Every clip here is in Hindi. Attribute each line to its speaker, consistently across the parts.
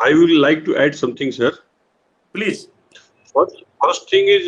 Speaker 1: I will like to add something, sir.
Speaker 2: Please.
Speaker 1: First thing is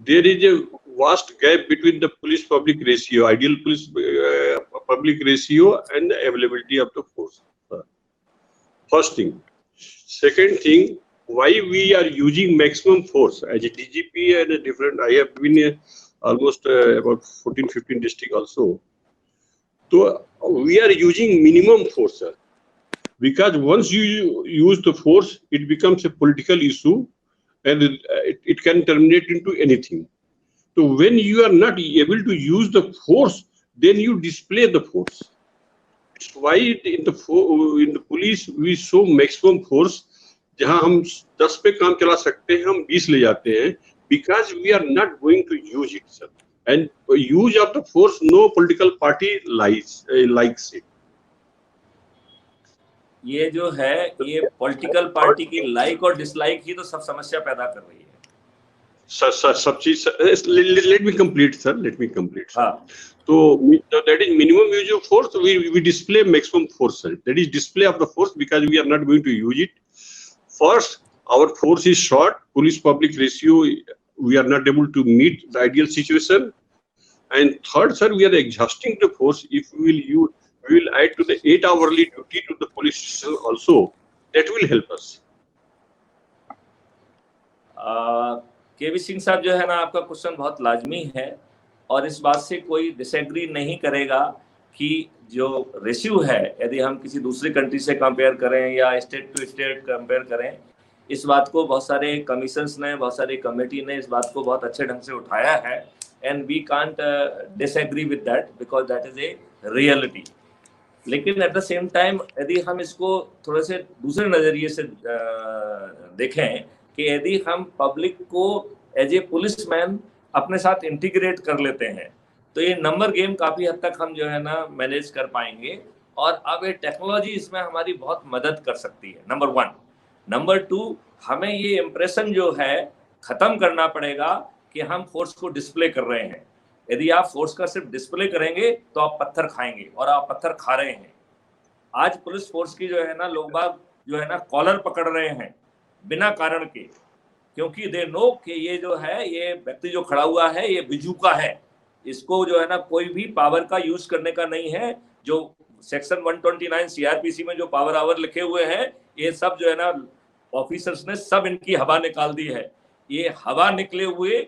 Speaker 1: there is a vast gap between the police-public ratio, ideal police-public ratio, and the availability of the force. First thing. Second thing, why we are using maximum force as a DGP and a different. I have been almost about 14-15 districts also. So we are using minimum force, sir. Because once you use the force, it becomes a political issue, and it can terminate into anything. So when you are not able to use the force, then you display the force. It's why in the police we show maximum force. जहाँ हम 10 पे काम चला सकते हैं, हम 20 ले जाते हैं, because we are not going to use it, sir. And use of the force, no political party likes it.
Speaker 2: ये जो है, ये पॉलिटिकल पार्टी की लाइक और डिसलाइक ही तो सब समस्या पैदा कर रही है।
Speaker 1: सब चीज, let me complete, sir. Let me complete.
Speaker 2: हाँ.
Speaker 1: So that is minimum use of force. We display maximum force, sir. That is display of the force because we are not going to use it. First, our force is short. Police-public ratio, we are not able to meet the ideal situation. And third, sir, we are exhausting the force. If we will add to the 8-hourly duty to the police station also. That will help us.
Speaker 2: केवी सिंह साहब, जो है ना, आपका क्वेश्चन बहुत लाजमी है और इस बात से कोई डिसएग्री नहीं करेगा कि जो रेशियो है, यदि हम किसी दूसरी कंट्री से कंपेयर करें या स्टेट टू स्टेट कंपेयर करें, इस बात को बहुत सारे कमीशंस ने, बहुत सारी कमेटी ने इस बात को बहुत अच्छे ढंग से उठाया है, and we can't disagree with that because that is a reality. लेकिन एट द सेम टाइम यदि हम इसको थोड़े से दूसरे नज़रिए से देखें कि यदि हम पब्लिक को एज ए पुलिसमैन अपने साथ इंटीग्रेट कर लेते हैं तो ये नंबर गेम काफ़ी हद तक हम जो है ना मैनेज कर पाएंगे। और अब ये टेक्नोलॉजी इसमें हमारी बहुत मदद कर सकती है, नंबर 1। नंबर 2, हमें ये इम्प्रेशन जो है ख़त्म करना पड़ेगा कि हम फोर्स को डिस्प्ले कर रहे हैं। यदि आप फोर्स का सिर्फ डिस्प्ले करेंगे तो आप पत्थर खाएंगे और आप पत्थर खा रहे हैं। आज पुलिस फोर्स की जो है ना लोग बाग जो है ना कॉलर पकड़ रहे हैं बिना कारण के, क्योंकि दे नो कि ये जो है, ये व्यक्ति जो खड़ा हुआ है ये बिजूका है, इसको जो है ना कोई भी पावर का यूज करने का नहीं है। जो सेक्शन 129 सीआरपीसी में जो पावर आवर लिखे हुए हैं, ये सब जो है ना ऑफिसर्स ने सब इनकी हवा निकाल दी है। ये हवा निकले हुए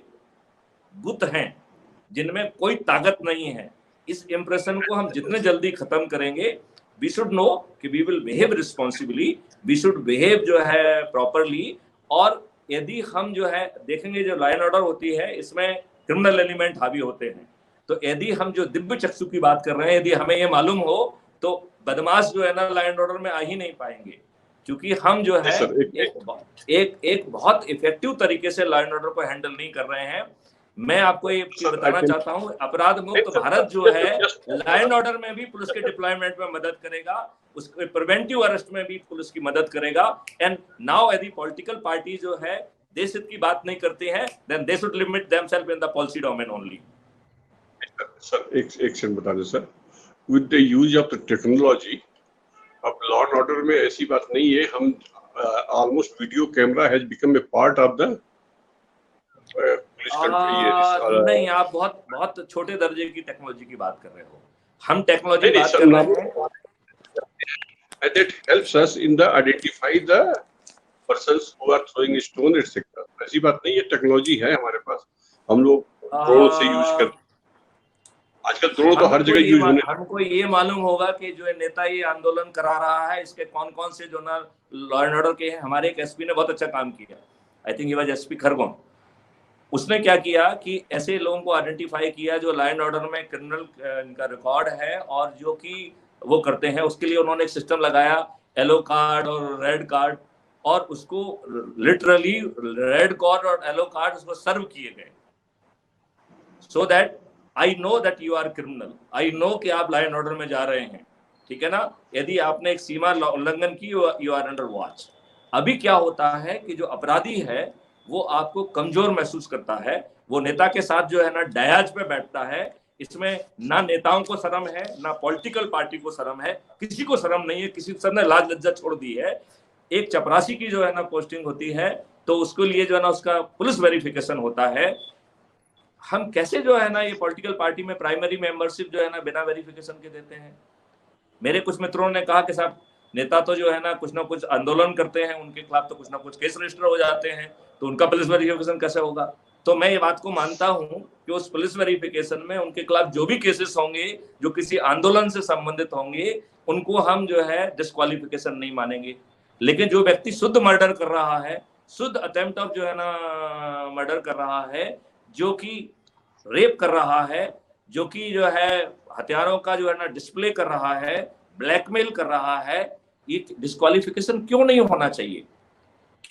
Speaker 2: बुत हैं जिनमें कोई ताकत नहीं है। इस इंप्रेशन को हम जितने जल्दी खत्म करेंगे, वी शुड नो कि we will behave responsibly, we should behave जो है प्रॉपरली। और यदि हम जो है देखेंगे, जो लॉ एंड ऑर्डर होती है इसमें क्रिमिनल एलिमेंट हावी होते हैं, तो यदि हम जो दिव्य चक्षु की बात कर रहे हैं, यदि हमें ये मालूम हो तो बदमाश जो है ना लॉ एंड ऑर्डर में आ ही नहीं पाएंगे, क्योंकि हम जो है एक बहुत इफेक्टिव तरीके से लॉ एंड ऑर्डर को हैंडल नहीं कर रहे हैं। मैं आपको ये बताना चाहता हूँ, अपराध मुक्त भारत जो है लॉ एंड ऑर्डर में भी पुलिस के डिप्लॉयमेंट में मदद करेगा, उसके प्रिवेंटिव अरेस्ट में भी पुलिस की मदद करेगा। एंड नाउ यदि पॉलिटिकल पार्टी जो है देश हित की बात नहीं करती हैं, then they should limit themselves in the policy domain only.
Speaker 1: Sir एक सेकंड बता दें sir, with the use of the technology, अब लॉ एंड ऑर्डर में ऐसी बात नहीं है। हम almost video camera has become a part of the
Speaker 2: नहीं, आप बहुत छोटे दर्जे की टेक्नोलॉजी की बात कर रहे हो। हम टेक्नोलॉजी बात कर रहे हैं
Speaker 1: and that helps us in the identify the persons who are throwing stone etc. ऐसी बात नहीं है, टेक्नोलॉजी है हमारे पास, हम लोग ड्रोन से यूज कर, आजकल ड्रोन तो हर जगह यूज होने।
Speaker 2: हमको ये मालूम होगा कि जो नेता ये आंदोलन करा रहा है, इसके कौन कौन से जो ना लॉ एंड ऑर्डर के हैं। हमारे एक एसपी ने बहुत अच्छा काम किया, I think he was SP Khargone. उसने क्या किया कि ऐसे लोगों को आइडेंटिफाई किया जो लॉ एंड ऑर्डर में क्रिमिनल इनका रिकॉर्ड है और जो कि वो करते हैं। उसके लिए उन्होंने एक सिस्टम लगाया, येलो कार्ड और रेड कार्ड, और उसको लिटरली रेड कार्ड और येलो कार्ड उसको सर्व किए गए, so that I know that you are criminal, I know कि आप लॉ एंड ऑर्डर में जा रहे हैं, ठीक है ना। यदि आपने एक सीमा उल्लंघन की, यू आर अंडर वॉच। अभी क्या होता है कि जो अपराधी है वो आपको कमजोर महसूस करता है, वो नेता के साथ जो है ना डायाज पे बैठता है। इसमें ना नेताओं को शर्म है, ना पॉलिटिकल पार्टी को शर्म है, किसी को शर्म नहीं है, किसी सबने लाज लज्जा छोड़ दी है। एक चपरासी की जो है ना पोस्टिंग होती है, तो उसके लिए जो है ना उसका पुलिस वेरिफिकेशन होता है। हम कैसे जो है ना ये पॉलिटिकल पार्टी में प्राइमरी मेंबरशिप जो है ना बिना वेरिफिकेशन के देते हैं? मेरे कुछ मित्रों ने कहा कि साहब नेता तो जो है ना कुछ आंदोलन करते हैं, उनके खिलाफ तो कुछ ना कुछ केस रजिस्टर हो जाते हैं, तो उनका पुलिस वेरिफिकेशन कैसे होगा? तो मैं ये बात को मानता हूं कि उस पुलिस वेरिफिकेशन में उनके खिलाफ जो भी केसेस होंगे जो किसी आंदोलन से संबंधित होंगे, उनको हम जो है डिस्क्वालिफिकेशन नहीं मानेंगे। लेकिन जो व्यक्ति शुद्ध मर्डर कर रहा है, शुद्ध अटेम्प्ट ऑफ जो है ना मर्डर कर रहा है, जो कि रेप कर रहा है, जो कि जो है हथियारों का जो है ना डिस्प्ले कर रहा है, ब्लैकमेल कर रहा है, ये डिस्क्वालिफिकेशन क्यों नहीं होना चाहिए?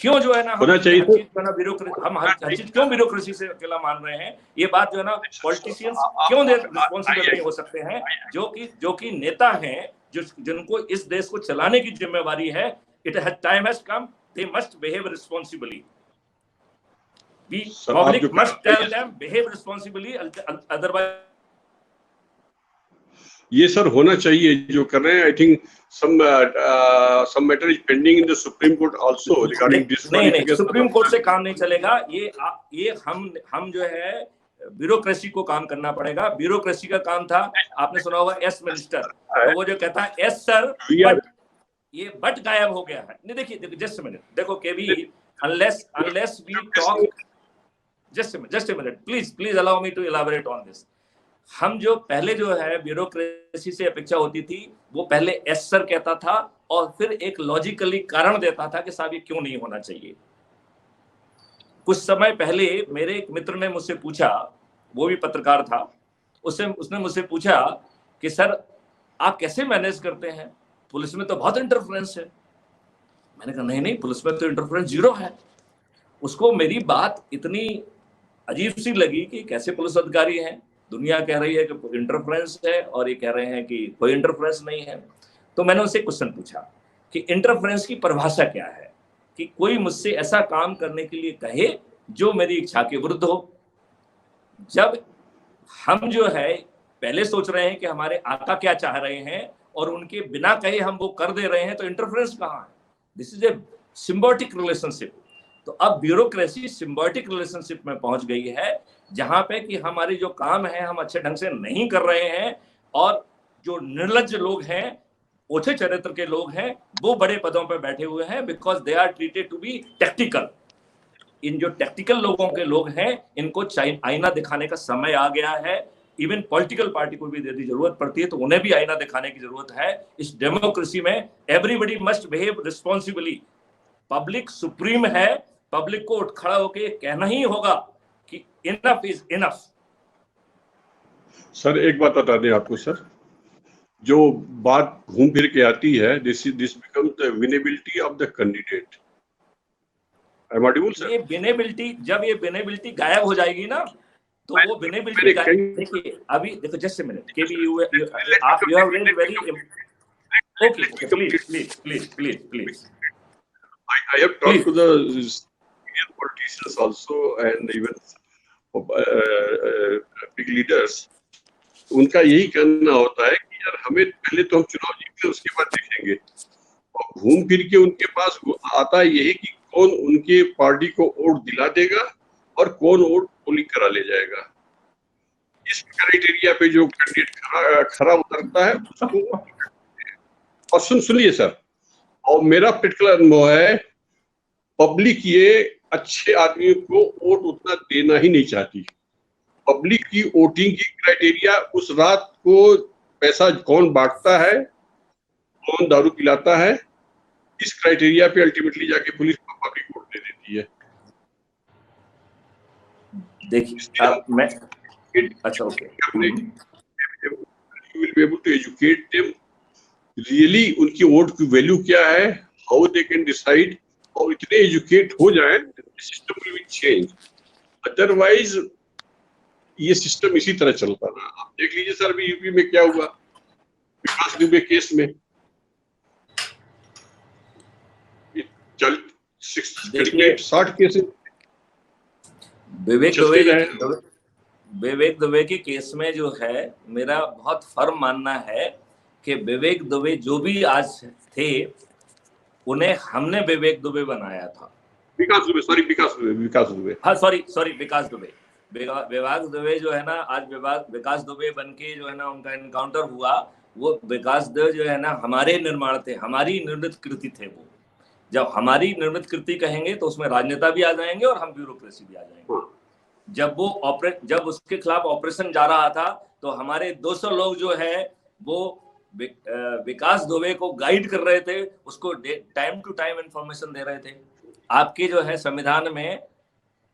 Speaker 2: क्यों जो है ना
Speaker 1: होना चाहिए
Speaker 2: हर चीज जो है ना ब्यूरोक्रेसी, हम हर चीज क्यों ब्यूरोक्रेसी से अकेला मान रहे हैं? ये बात जो है ना पॉलिटिशियंस क्यों रिस्पॉन्सिबल नहीं हो सकते हैं, जो कि नेता हैं, जिनको इस देश को चलाने की जिम्मेवारी है? It has time has come, they must behave responsibly. We public must tell them behave responsibly, otherwise
Speaker 1: ये सर होना चाहिए जो कर रहे हैं। I think some matter is pending in the Supreme Court also regarding this।
Speaker 2: नहीं, सुप्रीम कोर्ट से काम नहीं चलेगा। ये हम जो है ब्यूरोक्रेसी को काम करना पड़ेगा। ब्यूरोक्रेसी का काम था, आपने सुना होगा एस मिनिस्टर, तो वो जो कहता है एस सर, ये बट गायब हो गया है। नहीं देखिए जस्ट मिनट, देखो केवी, unless we talk, just a minute, please allow me to elaborate on this। हम जो पहले जो है ब्यूरोक्रेसी से अपेक्षा होती थी, वो पहले एस सर कहता था और फिर एक लॉजिकली कारण देता था कि साहब ये क्यों नहीं होना चाहिए। कुछ समय पहले मेरे एक मित्र ने मुझसे पूछा, वो भी पत्रकार था, उसने मुझसे पूछा कि सर आप कैसे मैनेज करते हैं, पुलिस में तो बहुत इंटरफेरेंस है। मैंने कहा नहीं, पुलिस में तो इंटरफेरेंस जीरो है। उसको मेरी बात इतनी अजीब सी लगी कि कैसे पुलिस अधिकारी हैं, दुनिया कह रही है कि इंटरफेरेंस है और ये कह रहे हैं कि कोई इंटरफेरेंस नहीं है। तो मैंने उससे क्वेश्चन पूछा कि इंटरफेरेंस की परिभाषा क्या है, कि कोई मुझसे ऐसा काम करने के लिए कहे जो मेरी इच्छा के विरुद्ध हो। जब हम जो है पहले सोच रहे हैं कि हमारे आका क्या चाह रहे हैं और उनके बिना कहे हम वो कर दे रहे हैं, तो इंटरफेरेंस कहाँ है? This is a symbiotic relationship. तो अब ब्यूरोक्रेसी सिम्बायोटिक रिलेशनशिप में पहुंच गई है, जहां पे कि हमारी जो काम है हम अच्छे ढंग से नहीं कर रहे हैं, और जो निर्लज्ज लोग हैं, ओछे चरित्र के लोग हैं, वो बड़े पदों पर बैठे हुए हैं, because they are treated to be tactical. इन जो टैक्टिकल लोगों के लोग हैं, इनको आईना दिखाने का समय आ गया है। इवन पॉलिटिकल पार्टी को भी यदि जरूरत पड़ती है तो उन्हें भी आईना दिखाने की जरूरत है। इस डेमोक्रेसी में everybody must behave responsibly. Public supreme है, पब्लिक को उठ खड़ा होकर कहना ही होगा कि इनफ इज इनफ।
Speaker 1: सर एक बात बता दें आपको सर, जो बात घूम फिर के आती है, this becomes the winnability of the candidate. I am audible sir?
Speaker 2: ये विनेबिलिटी, जब ये विनेबिलिटी गायब हो जाएगी ना, तो वो विनेबिलिटी देखिए, अभी देखो जस्ट अ मिनट, के बी you have raised very okay, please
Speaker 1: I have talked to the senior politicians also and even big leaders। उनका यही कहना होता है कि यार हमें पहले तो हम चुनाव जीते, उसके बाद देखेंगे। और घूम फिर के उनके पास आता यही कि कौन उनके पार्टी को वोट दिला देगा और कौन वोट पोलिंग करा ले जाएगा। इस क्राइटेरिया पे जो कैंडिडेट खरा उतरता है उसको। और सुनिए सर, और मेरा पर्टिकुलर अनुभव है, पब्लिक ये अच्छे आदमियों को वोट उतना देना ही नहीं चाहती। पब्लिक की वोटिंग की क्राइटेरिया उस रात को पैसा कौन बांटता है, कौन दारू पिलाता है, इस क्राइटेरिया पे अल्टीमेटली जाके पुलिस पब्लिक वोट दे देती है।
Speaker 2: देखिए मैं अच्छा okay,
Speaker 1: you will be able to educate them really उनकी वोट की वैल्यू क्या है, हाउ दे कैन डिसाइड। और इतने एजुकेट हो जाए, system will be change. Otherwise ये सिस्टम इसी तरह चलता रहा। आप देख लीजिए सर, अभी यूपी में क्या हुआ विकास दुबे केस में। 60 केस
Speaker 2: विवेक दुबे के केस में जो है, मेरा बहुत फर्म मानना है कि विवेक दुबे जो भी आज थे, उन्हें हमने विवेक दुबे बनाया था।
Speaker 1: विकास दुबे, सॉरी विकास दुबे,
Speaker 2: हाँ सॉरी विकास दुबे। विकास दुबे जो है ना, आज विकास दुबे बन के जो है ना उनका एनकाउंटर हुआ, वो विकास दुबे जो है ना हमारे निर्माण थे, हमारी निर्मित कृति थे वो। जब हमारी निर्मित कृति कहेंगे तो उसमें राजनेता भी आ जाएंगे और हम ब्यूरोक्रेसी भी आ जाएंगे। जब उसके खिलाफ ऑपरेशन जा रहा था तो हमारे 200 लोग जो है वो विकास दुबे को गाइड कर रहे थे, उसको टाइम टू टाइम इंफॉर्मेशन दे रहे थे। आपके जो है संविधान में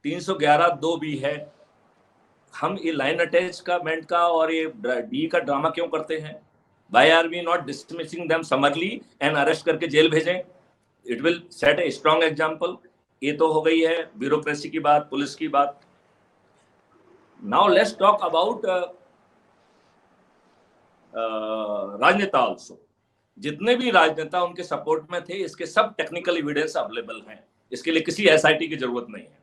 Speaker 2: 311(2) भी है। हम ये लाइन अटैचमेंट का और ये डी का ड्रामा क्यों करते हैं? Why are we not dismissing them summarily and arrest करके जेल भेजें? It will set a strong example. ये तो हो गई है ब्यूरोक्रेसी की बात, पुलिस की बात। Now let's talk about राजनेता also. जितने भी राजनेता उनके सपोर्ट में थे, इसके सब टेक्निकल एविडेंस अवेलेबल हैं। इसके लिए किसी एसआईटी की जरूरत नहीं है।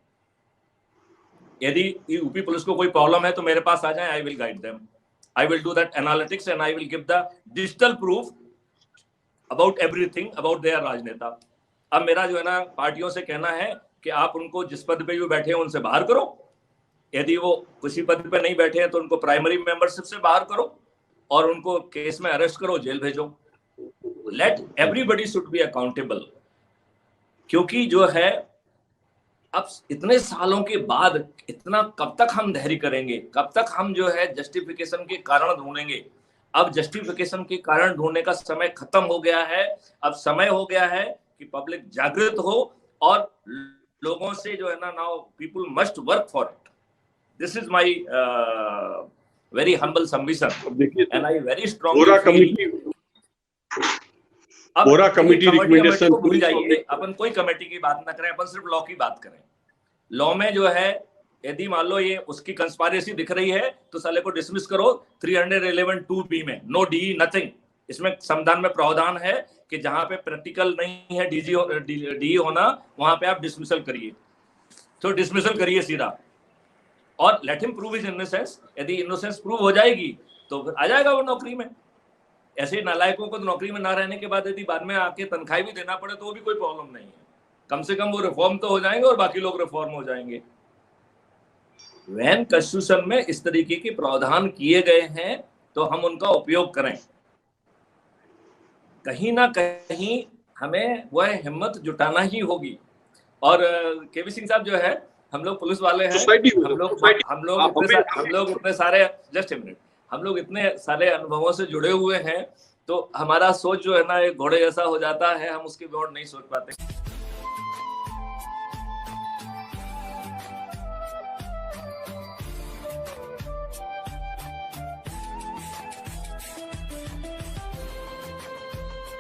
Speaker 2: यदि यूपी पुलिस को कोई प्रॉब्लम है तो मेरे पास आ जाए, I will guide them, I will do that analytics and I will give the digital proof about everything about their राजनेता। अब मेरा जो है ना पार्टियों से कहना है कि आप उनको जिस पद पे भी बैठे हैं उनसे बाहर करो, यदि वो किसी पद पे नहीं बैठे हैं तो उनको प्राइमरी मेंबरशिप से बाहर करो और उनको केस में अरेस्ट करो, जेल भेजो। Let everybody should be accountable. क्योंकि जो है अब इतने सालों के बाद इतना कब तक हम धैर्य करेंगे, कब तक हम जो है जस्टिफिकेशन के कारण ढूंढेंगे? अब जस्टिफिकेशन के कारण ढूंढने का समय खत्म हो गया है। अब समय हो गया है कि पब्लिक जागृत हो और लोगों से जो है ना, now people must work for it. This is my very humble submission and I very strongly
Speaker 1: पूरा कमेटी रिकमेंडेशन
Speaker 2: को भूल जाइए, अपन कोई कमेटी की बात ना करें, अपन सिर्फ लॉ की बात करें। लॉ में जो है यदि मान लो ये उसकी कंस्पायरेसी दिख रही है तो साले को डिसमिस करो 311(2)(b) में, नो डी नथिंग। इसमें संविधान में प्रावधान है कि जहां पे प्रैक्टिकल नहीं है डी होना, वहां पे आप डिसमिसल करिए, तो डिसमिसल करिए सीधा और let him prove his innocence. यदि इनोसेंस प्रूव हो जाएगी तो फिर आ जाएगा वो नौकरी में। ऐसे नालायकों को नौकरी में ना रहने के बाद यदि बाद में आके तनख्वाह भी देना पड़े तो वो भी कोई प्रॉब्लम नहीं है। कम से कम वो रिफॉर्म तो हो जाएंगे और बाकी लोग रिफॉर्म हो जाएंगे। वैन कॉन्स्टिट्यूशन में इस तरीके के प्रावधान किए गए हैं तो हम उनका उपयोग करें। कहीं ना कहीं हमें वह हिम्मत जुटाना ही होगी। और केवी सिंह साहब जो है, हम लोग पुलिस वाले हैं, हम लोग इतने सारे, जस्ट ए मिनट, हम लोग इतने सारे अनुभवों से जुड़े हुए हैं तो हमारा सोच जो है ना एक घोड़े जैसा हो जाता है, हम उसके बियॉन्ड नहीं सोच पाते।